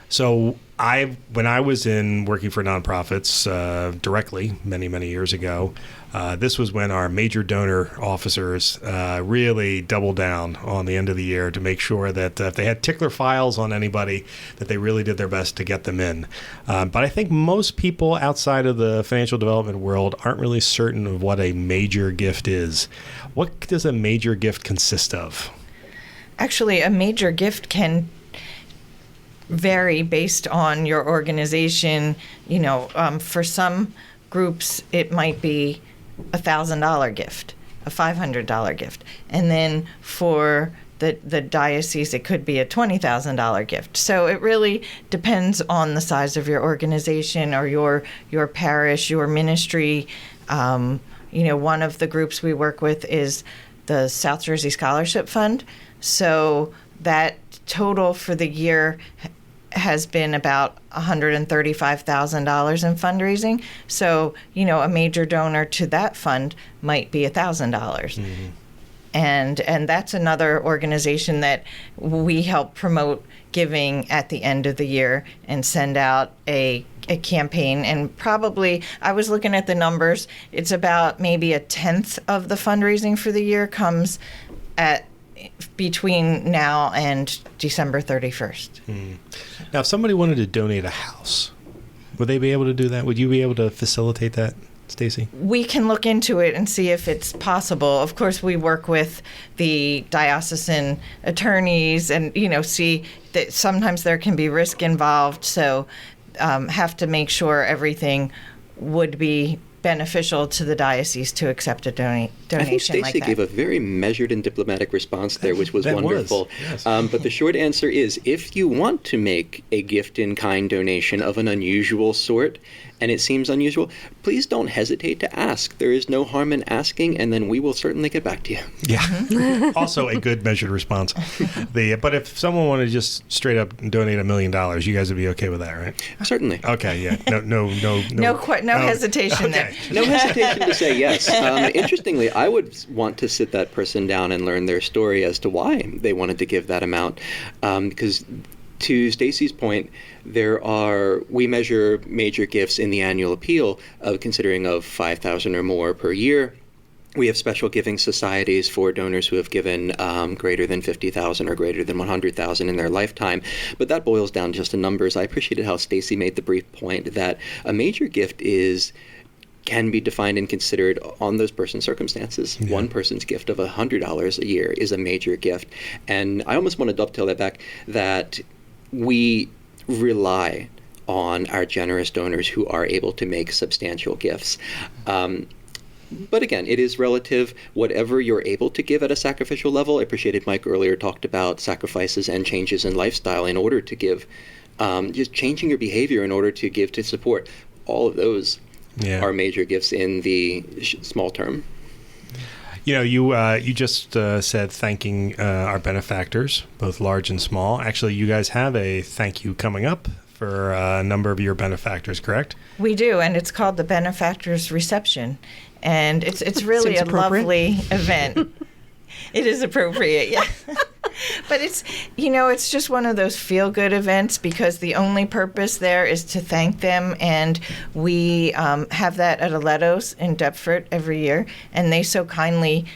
So when I was working for nonprofits directly many years ago, this was when our major donor officers really doubled down on the end of the year to make sure that if they had tickler files on anybody, that they really did their best to get them in. But I think most people outside of the financial development world aren't really certain of what a major gift is. What does a major gift consist of? Actually, a major gift can vary based on your organization. For some groups, it might be $1,000 gift, a $500 gift. And then for the diocese, it could be a $20,000 gift. So it really depends on the size of your organization or your parish, your ministry. One of the groups we work with is the South Jersey Scholarship Fund. So that total for the year has been about $135,000 in fundraising. So, a major donor to that fund might be $1,000. Mm-hmm. And that's another organization that we help promote giving at the end of the year and send out a campaign. And probably, I was looking at the numbers, it's about maybe 1/10 of the fundraising for the year comes at between now and December 31st. Now, if somebody wanted to donate a house, would they be able to do that? Would you be able to facilitate that, Stacy? We can look into it and see if it's possible. Of course, we work with the diocesan attorneys and, see that sometimes there can be risk involved. So have to make sure everything would be beneficial to the diocese to accept a donation I think Stacy like that. gave a very measured and diplomatic response there, which was wonderful. Yes. But the short answer is, if you want to make a gift-in-kind donation of an unusual sort, and it seems unusual, please don't hesitate to ask. There is no harm in asking, and then we will certainly get back to you. Yeah. Also a good measured response. But if someone wanted to just straight up donate $1 million, you guys would be okay with that, right? Certainly. Okay, yeah. No Hesitation there. No hesitation to say yes. Interestingly, I would want to sit that person down and learn their story as to why they wanted to give that amount. Because to Stacy's point, we measure major gifts in the annual appeal of considering of $5,000 or more per year. We have special giving societies for donors who have given greater than $50,000 or greater than $100,000 in their lifetime. But that boils down just to numbers. I appreciated how Stacy made the brief point that a major gift can be defined and considered on those person's circumstances. Yeah. One person's gift of $100 a year is a major gift. And I almost want to dovetail that back, that we rely on our generous donors who are able to make substantial gifts. But again, it is relative. Whatever you're able to give at a sacrificial level. I appreciated Mike earlier talked about sacrifices and changes in lifestyle in order to give, just changing your behavior in order to give to support. All of those are major gifts in the small term. You know, you just said thanking our benefactors, both large and small. Actually, you guys have a thank you coming up for a number of your benefactors, correct? We do, and it's called the Benefactors Reception. And it's really a lovely event. It is appropriate, yeah. But it's just one of those feel-good events because the only purpose there is to thank them. And we have that at Aletto's in Deptford every year. And they so kindly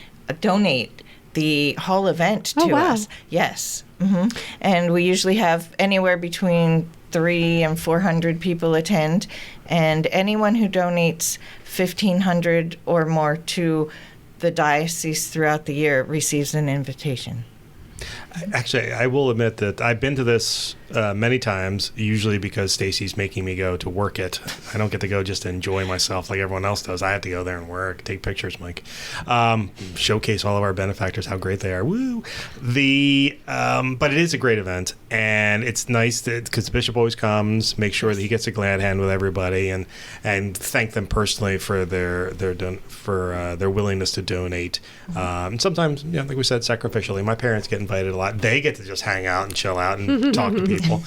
donate the whole event to us. Yes. Mm-hmm. And we usually have anywhere between 300 and 400 people attend. And anyone who donates $1,500 or more to the diocese throughout the year receives an invitation. Actually, I will admit that I've been to this many times, usually because Stacy's making me go to work it. I don't get to go just to enjoy myself like everyone else does. I have to go there and work, take pictures, Mike. Showcase all of our benefactors, how great they are. Woo! But it is a great event, and it's nice because the bishop always comes, make sure that he gets a glad hand with everybody, and thank them personally for their willingness to donate. Sometimes, like we said, sacrificially. My parents get invited a lot. They get to just hang out and chill out and talk to people.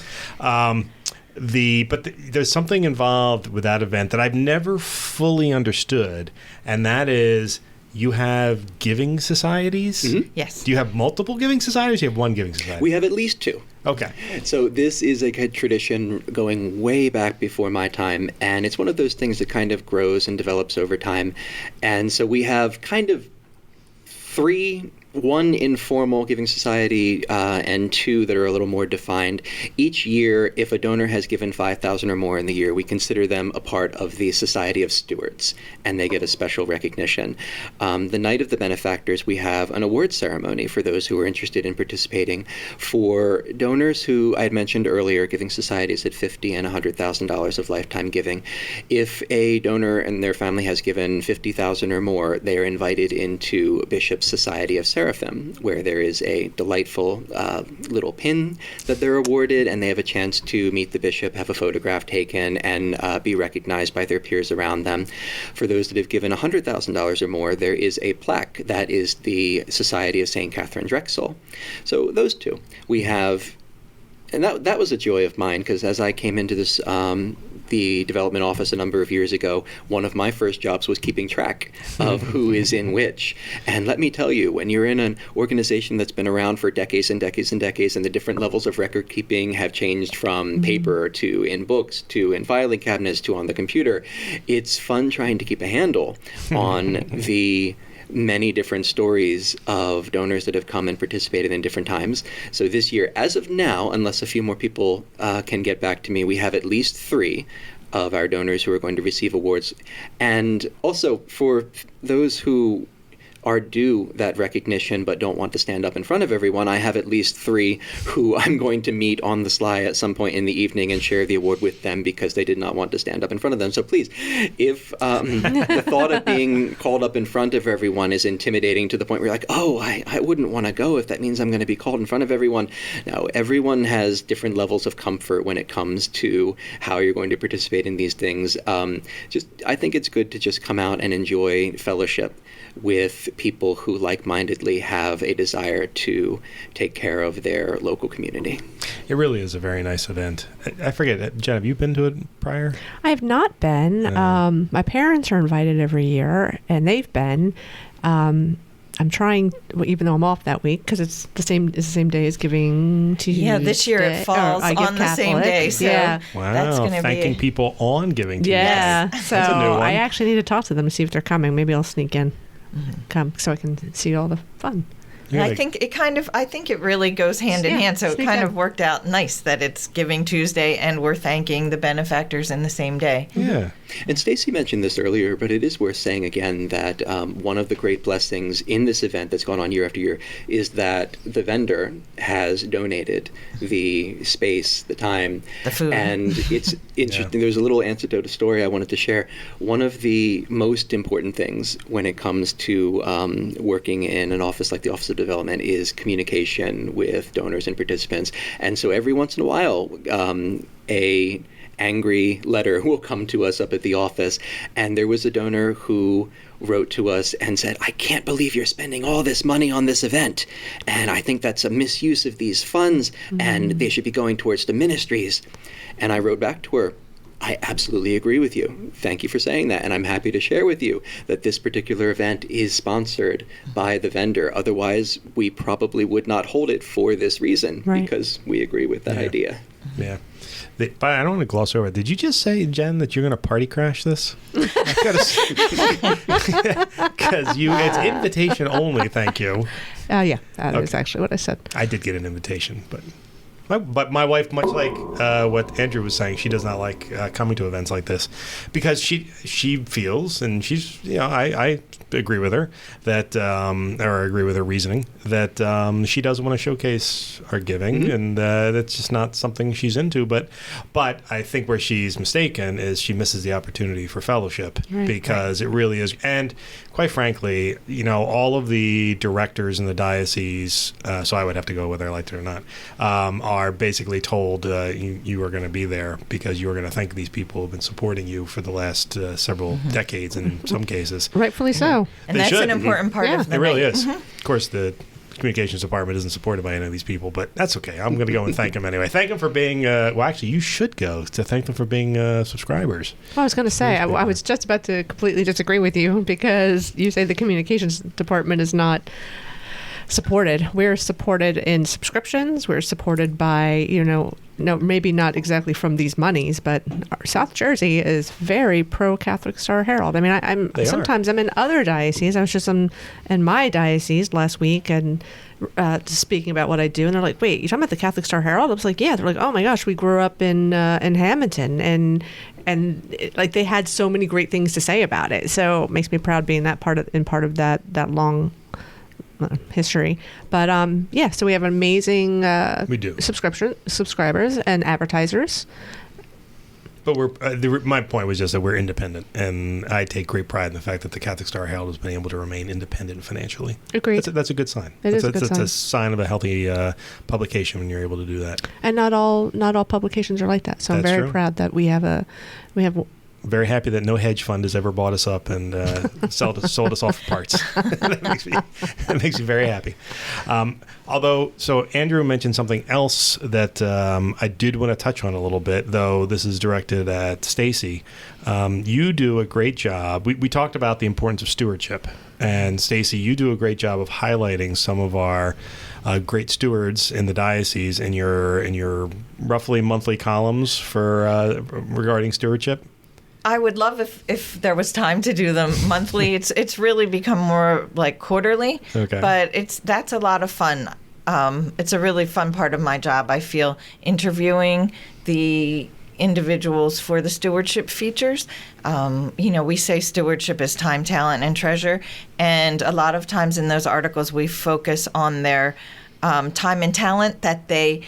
There's something involved with that event that I've never fully understood, and that is you have giving societies? Mm-hmm. Yes. Do you have multiple giving societies? Or you have one giving society? We have at least two. Okay. So this is a tradition going way back before my time, and it's one of those things that kind of grows and develops over time. And so we have kind of one informal giving society and two that are a little more defined. Each year, if a donor has given $5,000 or more in the year, we consider them a part of the Society of Stewards, and they get a special recognition. The night of the benefactors, we have an award ceremony for those who are interested in participating. For donors who I had mentioned earlier, giving societies at $50,000 and $100,000 of lifetime giving. If a donor and their family has given $50,000 or more, they are invited into Bishop's Society of Seraphim, where there is a delightful little pin that they're awarded, and they have a chance to meet the bishop, have a photograph taken, and be recognized by their peers around them. For those that have given $100,000 or more, there is a plaque that is the Society of St. Catherine Drexel. So those two. We have, and that was a joy of mine, because as I came into this the development office a number of years ago, one of my first jobs was keeping track of who is in which. And let me tell you, when you're in an organization that's been around for decades and decades and decades, and the different levels of record keeping have changed from paper to in books to in filing cabinets to on the computer, it's fun trying to keep a handle on the many different stories of donors that have come and participated in different times. So this year, as of now, unless a few more people can get back to me, we have at least 3 of our donors who are going to receive awards. And also, for those who are due that recognition but don't want to stand up in front of everyone. I have at least 3 who I'm going to meet on the sly at some point in the evening and share the award with them because they did not want to stand up in front of them. So please, if the thought of being called up in front of everyone is intimidating to the point where you're like, oh, I wouldn't want to go if that means I'm going to be called in front of everyone. No, everyone has different levels of comfort when it comes to how you're going to participate in these things. I think it's good to just come out and enjoy fellowship with people who like-mindedly have a desire to take care of their local community. It really is a very nice event. I forget, Jen, have you been to it prior? I have not been. My parents are invited every year, and they've been. I'm trying, even though I'm off that week, because it's the same day as Giving Tuesday. Yeah, this year it falls on the same day. So wow, that's going to be thanking people on Giving Tuesday. Yeah, so that's a new one. I actually need to talk to them to see if they're coming. Maybe I'll sneak in, come so I can see all the fun. Yeah, I think it really goes hand in hand. So it kind of worked out nice that it's Giving Tuesday and we're thanking the benefactors in the same day. Yeah. And Stacy mentioned this earlier, but it is worth saying again that one of the great blessings in this event that's gone on year after year is that the vendor has donated the space, the time, the food. And it's interesting. There's a little anecdote, a story I wanted to share. One of the most important things when it comes to working in an office like the Office of Development is communication with donors and participants. And so every once in a while, a angry letter will come to us up at the office. And there was a donor who wrote to us and said, I can't believe you're spending all this money on this event. And I think that's a misuse of these funds and they should be going towards the ministries. And I wrote back to her, I absolutely agree with you. Thank you for saying that. And I'm happy to share with you that this particular event is sponsored by the vendor. Otherwise, we probably would not hold it for this reason because we agree with that idea. Yeah. But I don't want to gloss over it. Did you just say, Jen, that you're going to party crash this? Because it's invitation only, thank you. Yeah, that is actually what I said. I did get an invitation, but my wife, much like what Andrew was saying, she does not like coming to events like this because she feels, and she's, I agree with her that, or agree with her reasoning that she doesn't want to showcase her giving, and that's just not something she's into. But I think where she's mistaken is she misses the opportunity for fellowship because it really is. And quite frankly, all of the directors in the diocese, so I would have to go whether I liked it or not, are basically told you are going to be there because you are going to thank these people who have been supporting you for the last several decades in some cases. Rightfully so. And that's an important part of the It really is. Of course, the communications department isn't supported by any of these people, but that's okay. I'm going to go and thank them anyway. Thank them for being, actually, you should go to thank them for being subscribers. Well, I was going to say, I was just about to completely disagree with you because you say the communications department is not supported. We're supported in subscriptions. We're supported by, maybe not exactly from these monies, but South Jersey is very pro Catholic Star Herald. I mean, I'm in other dioceses. I was just in my diocese last week and speaking about what I do, and they're like, "Wait, you're talking about the Catholic Star Herald?" I was like, "Yeah." They're like, "Oh my gosh, we grew up in Hamilton, and they had so many great things to say about it." So it makes me proud being part of that long history. But so we have amazing we do subscribers and advertisers. But my point was just that we're independent, and I take great pride in the fact that the Catholic Star Herald has been able to remain independent financially. Agreed. That's a good sign. It's a sign of a healthy publication when you're able to do that. And not all publications are like that. So I'm very proud that we have very happy that no hedge fund has ever bought us up and sold us off for parts. That makes me very happy. So Andrew mentioned something else that I did want to touch on a little bit, though this is directed at Stacy. You do a great job. We talked about the importance of stewardship, and Stacy, you do a great job of highlighting some of our great stewards in the diocese in your roughly monthly columns for regarding stewardship. I would love if there was time to do them monthly. It's really become more like quarterly, but that's a lot of fun. It's a really fun part of my job. I feel interviewing the individuals for the stewardship features. We say stewardship is time, talent, and treasure. And a lot of times in those articles, we focus on their time and talent that they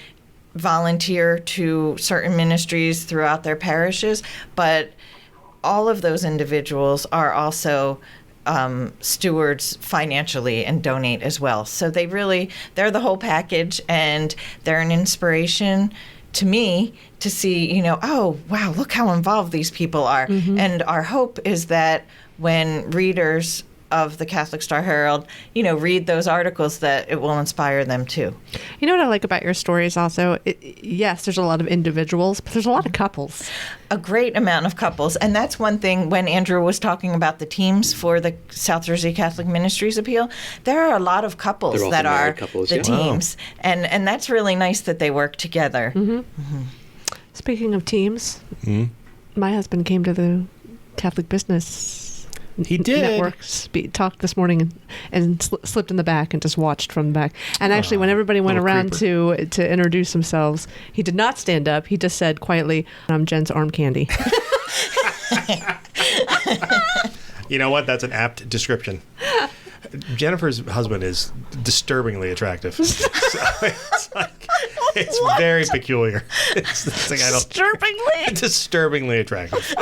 volunteer to certain ministries throughout their parishes. But all of those individuals are also stewards financially and donate as well. So they're the whole package, and they're an inspiration to me to see, oh, wow, look how involved these people are. Mm-hmm. And our hope is that when readers of the Catholic Star Herald, read those articles, that it will inspire them too. You know what I like about your stories also? Yes, there's a lot of individuals, but there's a lot of couples. A great amount of couples. And that's one thing when Andrew was talking about the teams for the South Jersey Catholic Ministries appeal, there are a lot of couples that are couples, the teams. Wow. And that's really nice that they work together. Mm-hmm. Mm-hmm. Speaking of teams, my husband came to the Catholic Business Network talk this morning and slipped in the back and just watched from the back. And actually, when everybody went around to introduce themselves, he did not stand up. He just said quietly, "I'm Jen's arm candy." You know what? That's an apt description. Jennifer's husband is disturbingly attractive. So it's very peculiar. It's disturbingly attractive.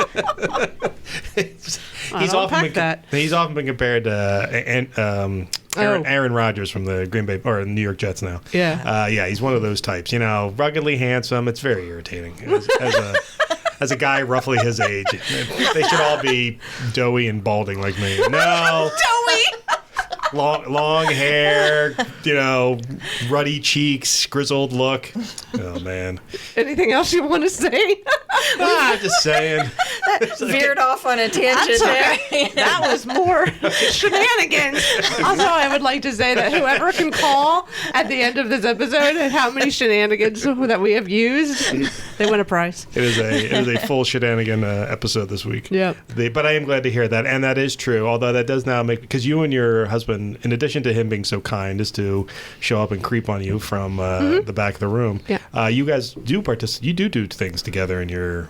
He's often been compared to Aaron Rodgers from the Green Bay or New York Jets now. Yeah. He's one of those types. Ruggedly handsome. It's very irritating as a guy roughly his age. They should all be doughy and balding like me. No. Doughy. Long hair, ruddy cheeks, grizzled look. Oh, man. Anything else you want to say? Just saying. That veered off on a tangent there. That was more shenanigans. Also, I would like to say that whoever can call at the end of this episode and how many shenanigans that we have used, they win a prize. It is a full shenanigan episode this week. Yeah. But I am glad to hear that. And that is true, although that does now make, because you and your husband, in addition to him being so kind as to show up and creep on you from the back of the room, you guys do you do things together in your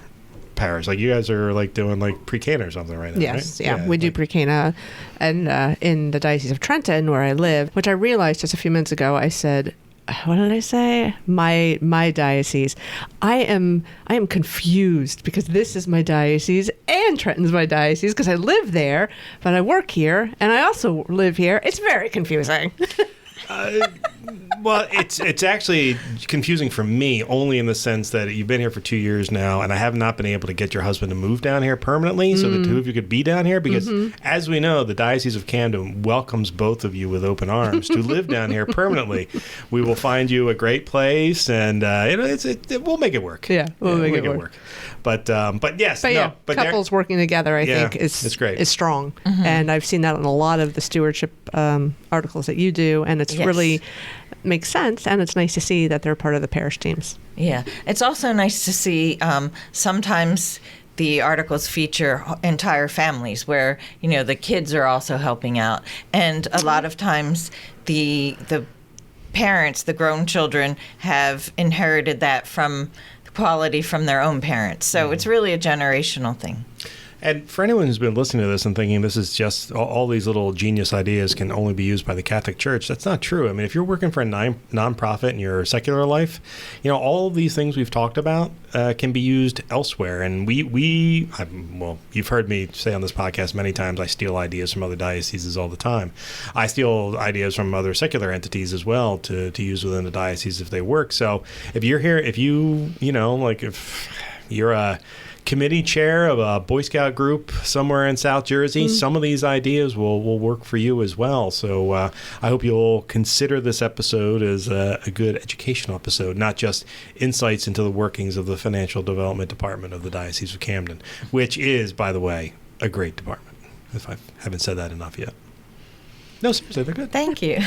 parish. Like you guys are like doing like pre-Cana or something right now, yes, right? Yeah, we do pre-Cana, and in the Diocese of Trenton where I live, which I realized just a few minutes ago, I said, what did I say? My diocese. I am confused because this is my diocese and Trenton's my diocese because I live there, but I work here and I also live here. It's very confusing. Well, it's actually confusing for me only in the sense that you've been here for 2 years now, and I have not been able to get your husband to move down here permanently, so the two of you could be down here. Because, as we know, the Diocese of Camden welcomes both of you with open arms to live down here permanently. We will find you a great place, and we'll make it work. Yeah, we'll make it work. But yes, couples working together, I think, it's great. Is strong, and I've seen that in a lot of the stewardship articles that you do, and it's really makes sense, and it's nice to see that they're part of the parish teams. Yeah, it's also nice to see sometimes the articles feature entire families where the kids are also helping out, and a lot of times the parents, the grown children, have inherited that from quality from their own parents. So it's really a generational thing. And for anyone who's been listening to this and thinking this is just all these little genius ideas can only be used by the Catholic Church, that's not true. I mean, if you're working for a nonprofit in your secular life, all of these things we've talked about can be used elsewhere. And you've heard me say on this podcast many times, I steal ideas from other dioceses all the time. I steal ideas from other secular entities as well to use within the diocese if they work. So if you're here, if you're a committee chair of a Boy Scout group somewhere in South Jersey, some of these ideas will work for you as well. So I hope you'll consider this episode as a good educational episode, not just insights into the workings of the financial development department of the Diocese of Camden, which is, by the way, a great department, if I haven't said that enough yet. No, seriously, they're good. Thank you.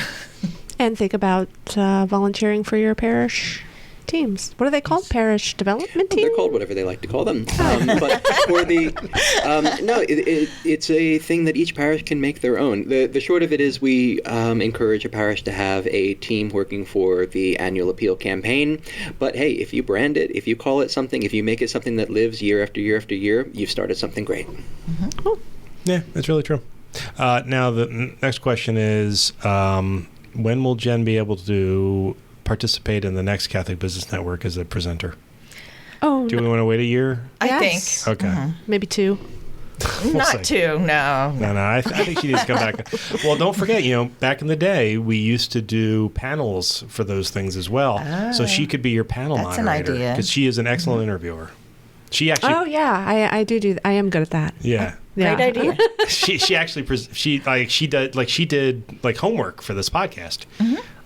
And think about volunteering for your parish. teams. What are they called? Parish development teams? They're called whatever they like to call them. But for the it's a thing that each parish can make their own. The short of it is we encourage a parish to have a team working for the annual appeal campaign. But hey, if you brand it, if you call it something, if you make it something that lives year after year after year, you've started something great. Mm-hmm. Cool. Yeah, that's really true. Now, the next question is, when will Jen be able to participate in the next Catholic Business Network as a presenter? Oh, Do we want to wait a year? I Yes. think. Okay. Maybe 2. Not see. 2, no. No, I think she needs to come back. Well, don't forget, back in the day, we used to do panels for those things as well. So she could be your panel That's an moderator. idea. Because she is an excellent interviewer. She actually... Oh, yeah. I do. I am good at that. Yeah. Yeah. Great idea. she actually she did homework for this podcast.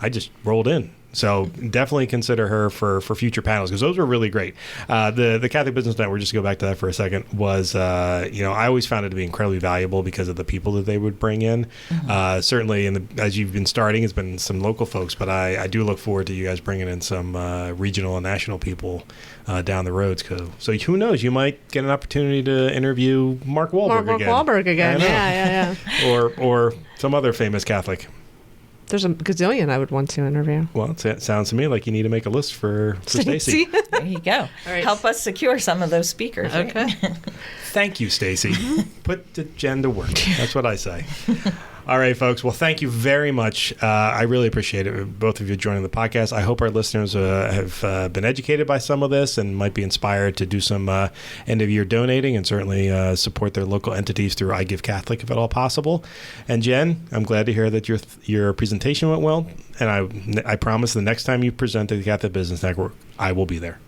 I just rolled in. So definitely consider her for future panels, because those were really great. The Catholic Business Network, just to go back to that for a second, was I always found it to be incredibly valuable because of the people that they would bring in. Certainly, as you've been starting, it's been some local folks, but I do look forward to you guys bringing in some regional and national people down the roads. So who knows, you might get an opportunity to interview Mark Wahlberg Mark again. Wahlberg again. Yeah. or some other famous Catholic. There's a gazillion I would want to interview. Well, it sounds to me like you need to make a list for Stacy. There you go. right. Help us secure some of those speakers. right? Okay. Thank you, Stacy. Put the Jen to work. That's what I say. All right, folks. Well, thank you very much. I really appreciate it, both of you joining the podcast. I hope our listeners have been educated by some of this and might be inspired to do some end-of-year donating, and certainly support their local entities through I Give Catholic, if at all possible. And Jen, I'm glad to hear that your presentation went well, and I promise the next time you present at the Catholic Business Network, I will be there.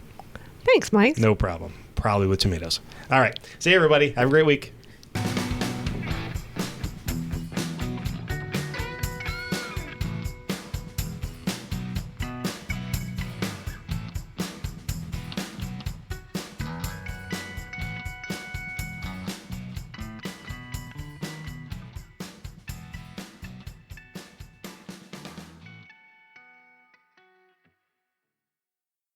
Thanks, Mike. No problem. Probably with tomatoes. All right. See you, everybody. Have a great week.